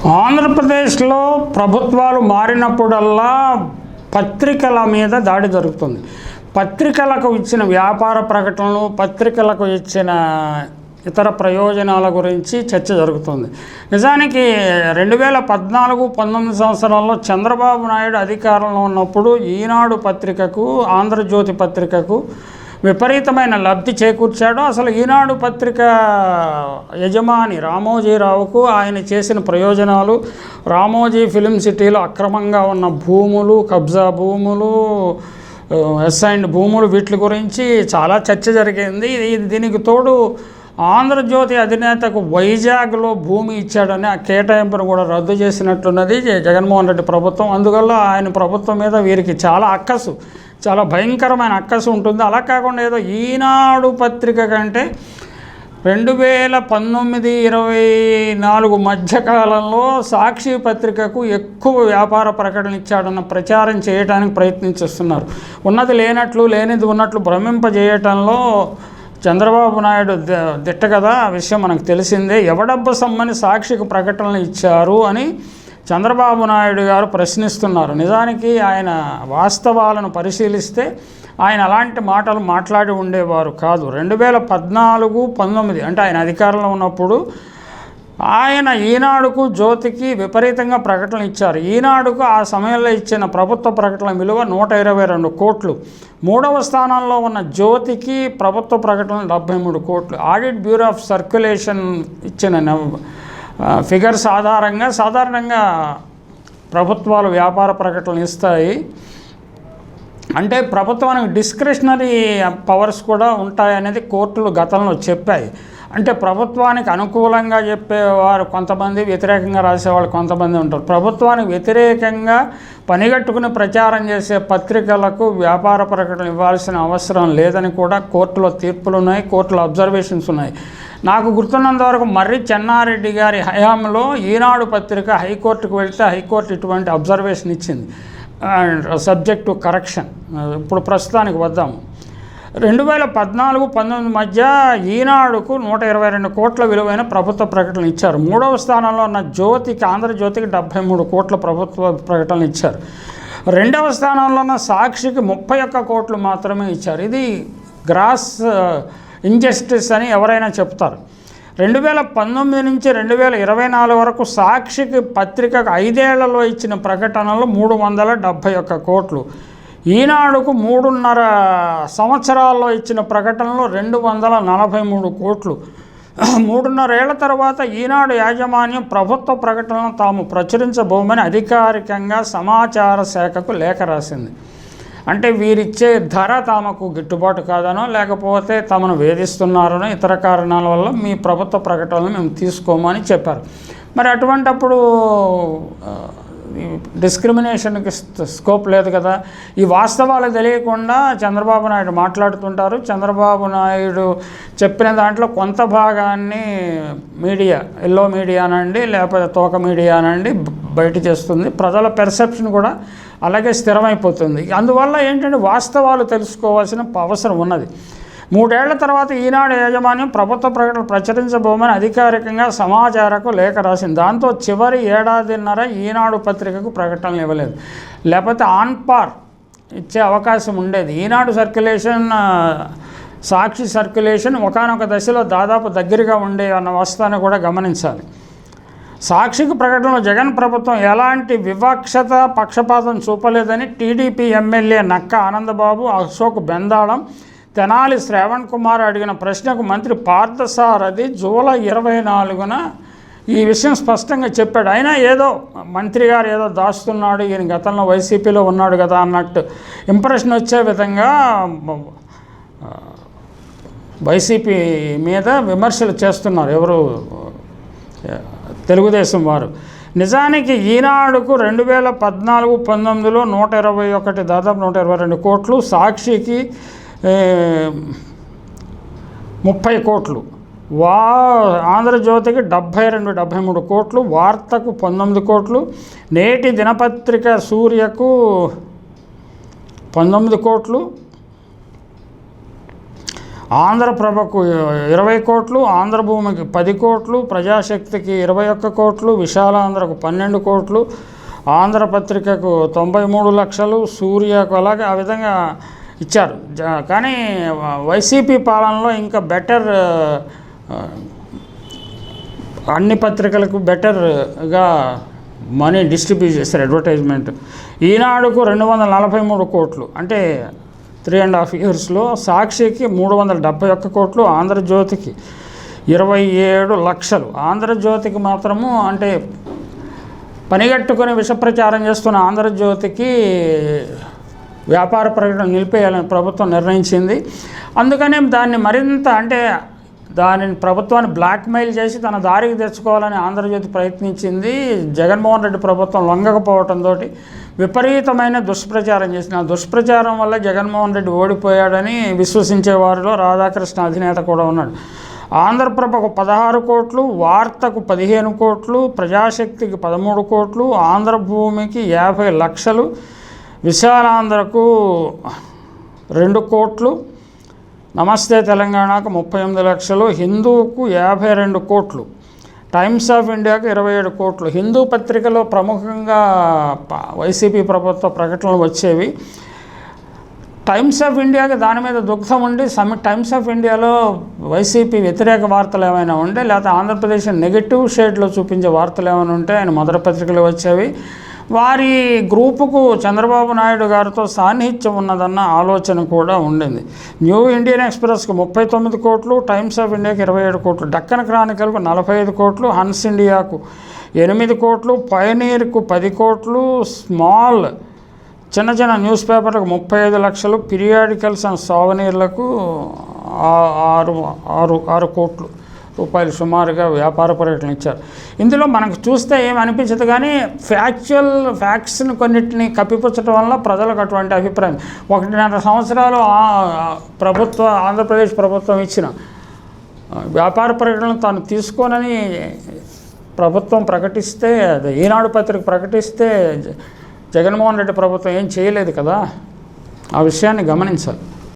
ఆంధ్రప్రదేశ్లో ప్రభుత్వాలు మారినప్పుడల్లా పత్రికల మీద దాడి జరుగుతుంది. పత్రికలకు ఇచ్చిన వ్యాపార ప్రకటనలు, పత్రికలకు ఇచ్చిన ఇతర ప్రయోజనాల గురించి చర్చ జరుగుతుంది. నిజానికి 2014-19 సంవత్సరాల్లో చంద్రబాబు నాయుడు అధికారంలో ఉన్నప్పుడు ఈనాడు పత్రికకు, ఆంధ్రజ్యోతి పత్రికకు విపరీతమైన లబ్ధి చేకూర్చాడు. అసలు ఈనాడు పత్రిక యజమాని రామోజీరావుకు ఆయన చేసిన ప్రయోజనాలు, రామోజీ ఫిలిం సిటీలో అక్రమంగా ఉన్న భూములు, కబ్జా భూములు, అసైన్డ్ భూములు, వీటి గురించి చాలా చర్చ జరిగింది. దీనికి తోడు ఆంధ్రజ్యోతి అధినేతకు వైజాగ్లో భూమి ఇచ్చాడని ఆ కేటాయింపును కూడా రద్దు చేసినట్లున్నది జగన్మోహన్ రెడ్డి ప్రభుత్వం. అందువల్ల ఆయన ప్రభుత్వం మీద వీరికి చాలా భయంకరమైన అక్కసు ఉంటుంది. అలా కాకుండా ఏదో ఈనాడు పత్రిక కంటే 2019-24 మధ్యకాలంలో సాక్షి పత్రికకు ఎక్కువ వ్యాపార ప్రకటన ఇచ్చాడన్న ప్రచారం చేయడానికి ప్రయత్నిస్తున్నారు. ఉన్నది లేనట్లు, లేనిది ఉన్నట్లు భ్రమింపజేయటంలో చంద్రబాబు నాయుడు దిట్ట కదా. ఆ విషయం మనకు తెలిసిందే. ఎవడబ్బ సమ్మని సాక్షికి ప్రకటనలు ఇచ్చారు అని చంద్రబాబు నాయుడు గారు ప్రశ్నిస్తున్నారు. నిజానికి ఆయన వాస్తవాలను పరిశీలిస్తే ఆయన అలాంటి మాటలు మాట్లాడి ఉండేవారు కాదు. 2014-19 అంటే ఆయన అధికారంలో ఉన్నప్పుడు ఆయన ఈనాడుకు, జ్యోతికి విపరీతంగా ప్రకటనలు ఇచ్చారు. ఈనాడుకు ఆ సమయంలో ఇచ్చిన ప్రభుత్వ ప్రకటనల విలువ 122 కోట్లు. 3వ స్థానంలో ఉన్న జ్యోతికి ప్రభుత్వ ప్రకటనలు 73 కోట్లు. ఆడిట్ బ్యూరో ఆఫ్ సర్క్యులేషన్ ఇచ్చిన ఫిగర్స్ సాధారణంగా ప్రభుత్వాలు వ్యాపార ప్రకటనలు ఇస్తాయి. అంటే ప్రభుత్వానికి డిస్క్రిషనరీ పవర్స్ కూడా ఉంటాయనేది కోర్టులు గతంలో చెప్పాయి. అంటే ప్రభుత్వానికి అనుకూలంగా చెప్పేవారు కొంతమంది, వ్యతిరేకంగా రాసేవాళ్ళు కొంతమంది ఉంటారు. ప్రభుత్వానికి వ్యతిరేకంగా పనిగట్టుకుని ప్రచారం చేసే పత్రికలకు వ్యాపార ప్రకటనలు ఇవ్వాల్సిన అవసరం లేదని కూడా కోర్టులో తీర్పులు ఉన్నాయి, కోర్టులో అబ్జర్వేషన్స్ ఉన్నాయి. నాకు గుర్తున్నంత వరకు మర్రి చెన్నారెడ్డి గారి హయాంలో ఈనాడు పత్రిక హైకోర్టుకు వెళ్తే హైకోర్టు ఇటువంటి అబ్జర్వేషన్ ఇచ్చింది, సబ్జెక్ట్ టు కరెక్షన్. ఇప్పుడు ప్రస్తుతానికి వద్దాము. 2014-19 మధ్య ఈనాడుకు 122 కోట్ల విలువైన ప్రభుత్వ ప్రకటనలు ఇచ్చారు. 3వ స్థానంలో ఉన్న జ్యోతికి, ఆంధ్రజ్యోతికి 73 కోట్ల ప్రభుత్వ ప్రకటనలు ఇచ్చారు. 2వ స్థానంలో ఉన్న సాక్షికి 31 కోట్లు మాత్రమే ఇచ్చారు. ఇది గ్రాస్ ఇంజస్టిస్ అని ఎవరైనా చెప్తారు. 2019 నుంచి 2024 వరకు సాక్షికి పత్రికకు 5 ఏళ్లలో ఇచ్చిన ప్రకటనలు 371 కోట్లు. ఈనాడుకు 3.5 సంవత్సరాల్లో ఇచ్చిన ప్రకటనలు 243 కోట్లు. 3.5 ఏళ్ల తర్వాత ఈనాడు యాజమాన్యం ప్రభుత్వ ప్రకటనలను తాము ప్రచురించబోమని అధికారికంగా సమాచార శాఖకు లేఖ రాసింది. అంటే వీరిచ్చే ధర తమకు గిట్టుబాటు కాదనో, లేకపోతే తమను వేధిస్తున్నారనో, ఇతర కారణాల వల్ల మీ ప్రభుత్వ ప్రకటనలు మేము తీసుకోమని చెప్పారు. మరి అటువంటప్పుడు డిస్క్రిమినేషన్కి స్కోప్ లేదు కదా. ఈ వాస్తవాలు తెలియకుండా చంద్రబాబు నాయుడు మాట్లాడుతుంటారు. చంద్రబాబు నాయుడు చెప్పిన దాంట్లో కొంత భాగాన్ని మీడియా, ఎల్లో మీడియా అనండి, లేకపోతే తోక మీడియా అనండి, బయట చేస్తుంది. ప్రజల పెర్సెప్షన్ కూడా అలాగే స్థిరమైపోతుంది. అందువల్ల ఏంటంటే వాస్తవాలు తెలుసుకోవాల్సిన అవసరం ఉన్నది. 3 ఏళ్ల తర్వాత ఈనాడు యాజమాన్యం ప్రభుత్వ ప్రకటనలు ప్రచురించబోమని అధికారికంగా సమాచారకు లేఖ రాసింది. దాంతో చివరి ఏడాదిన్నర ఈనాడు పత్రికకు ప్రకటనలు ఇవ్వలేదు. లేకపోతే ఆన్ పార్ ఇచ్చే అవకాశం ఉండేది. ఈనాడు సర్క్యులేషన్, సాక్షి సర్క్యులేషన్ ఒకానొక దశలో దాదాపు దగ్గరగా ఉండే అన్న వస్తాన్ని కూడా గమనించాలి. సాక్షికి ప్రకటనలో జగన్ ప్రభుత్వం ఎలాంటి వివక్షత, పక్షపాతం చూపలేదని టీడీపీ ఎమ్మెల్యే నక్క ఆనందబాబు, అశోక్ బెందాళం, తెనాలి శ్రావణ్ కుమార్ అడిగిన ప్రశ్నకు మంత్రి పార్థసారథి జూలై 24న ఈ విషయం స్పష్టంగా చెప్పాడు. అయినా ఏదో మంత్రి గారు ఏదో దాస్తున్నాడు, ఈయన గతంలో వైసీపీలో ఉన్నాడు కదా అన్నట్టు ఇంప్రెషన్ వచ్చే విధంగా వైసీపీ మీద విమర్శలు చేస్తున్నారు ఎవరు, తెలుగుదేశం వారు. నిజానికి ఈనాడుకు 2014-19లో 121, దాదాపు 122 కోట్లు, సాక్షికి 30 కోట్లు, ఆంధ్రజ్యోతికి 72-73 కోట్లు, వార్తకు 19 కోట్లు, నేటి దినపత్రిక సూర్యకు 19 కోట్లు, ఆంధ్రప్రభకు 20 కోట్లు, ఆంధ్రభూమికి 10 కోట్లు, ప్రజాశక్తికి 21 కోట్లు, విశాలాంధ్రకు 12 కోట్లు, ఆంధ్రపత్రికకు 93 లక్షలు, సూర్యకు అలాగే ఆ విధంగా ఇచ్చారు. కానీ వైసీపీ పాలనలో ఇంకా బెటర్, అన్ని పత్రికలకు బెటర్గా మనీ డిస్ట్రిబ్యూట్ చేస్తారు అడ్వర్టైజ్మెంట్. ఈనాడుకు 243 కోట్లు అంటే 3.5 yearsలో, సాక్షికి 371 కోట్లు, ఆంధ్రజ్యోతికి 27 లక్షలు. ఆంధ్రజ్యోతికి మాత్రము అంటే పనిగట్టుకొని విషప్రచారం చేస్తున్న ఆంధ్రజ్యోతికి వ్యాపార ప్రకటన నిలిపేయాలని ప్రభుత్వం నిర్ణయించింది. అందుకనే దాన్ని మరింత అంటే దానిని ప్రభుత్వాన్ని బ్లాక్మెయిల్ చేసి తన దారికి తెచ్చుకోవాలని ఆంధ్రజ్యోతి ప్రయత్నించింది. జగన్మోహన్ రెడ్డి ప్రభుత్వం లొంగకపోవడంతో విపరీతమైన దుష్ప్రచారం చేసిన దుష్ప్రచారం వల్ల జగన్మోహన్ రెడ్డి ఓడిపోయాడని విశ్వసించే వారిలో రాధాకృష్ణ అధినేత కూడా ఉన్నాడు. ఆంధ్రప్రభకు 16 కోట్లు, వార్తకు 15 కోట్లు, ప్రజాశక్తికి 13 కోట్లు, ఆంధ్రభూమికి 50 లక్షలు, విశాలాంధ్రకు 2 కోట్లు, నమస్తే తెలంగాణకు 38 లక్షలు, హిందూకు 52 కోట్లు, టైమ్స్ ఆఫ్ ఇండియాకు 27 కోట్లు. హిందూ పత్రికలో ప్రముఖంగా వైసీపీ ప్రభుత్వ ప్రకటనలు వచ్చేవి. టైమ్స్ ఆఫ్ ఇండియాకి దాని మీద దుఃఖం ఉండి టైమ్స్ ఆఫ్ ఇండియాలో వైసీపీ వ్యతిరేక వార్తలు ఏమైనా ఉంటే, లేకపోతే ఆంధ్రప్రదేశ్ నెగిటివ్ షేడ్లో చూపించే వార్తలు ఏమైనా ఉంటే ఆయన మొదటి పత్రికలు వచ్చేవి. వారి గ్రూపుకు చంద్రబాబు నాయుడు గారితో సాన్నిహిత్యం ఉన్నదన్న ఆలోచన కూడా ఉండింది. న్యూ ఇండియన్ ఎక్స్ప్రెస్కు 39 కోట్లు, టైమ్స్ ఆఫ్ ఇండియాకి 27 కోట్లు, డక్కన్ క్రానికల్కు 45 కోట్లు, హన్స్ ఇండియాకు 8 కోట్లు, పయనీర్కు 10 కోట్లు, స్మాల్ చిన్న చిన్న న్యూస్ పేపర్లకు 35 లక్షలు, పీరియాడికల్స్ అండ్ సావనీర్లకు 6 కోట్లు రూపాయలు సుమారుగా వ్యాపార ప్రకటనలు ఇచ్చారు. ఇందులో మనకు చూస్తే ఏమనిపించదు, కానీ ఫ్యాక్ట్స్ని కొన్నిటిని కప్పిపుచ్చడం వల్ల ప్రజలకు అటువంటి అభిప్రాయం. 1.5 సంవత్సరాలు ఆంధ్రప్రదేశ్ ప్రభుత్వం ఇచ్చిన వ్యాపార ప్రకటనలు తాను తీసుకోనని ప్రభుత్వం ప్రకటిస్తే, ఈనాడు పత్రిక ప్రకటిస్తే జగన్మోహన్ రెడ్డి ప్రభుత్వం ఏం చేయలేదు కదా. ఆ విషయాన్ని గమనించాలి.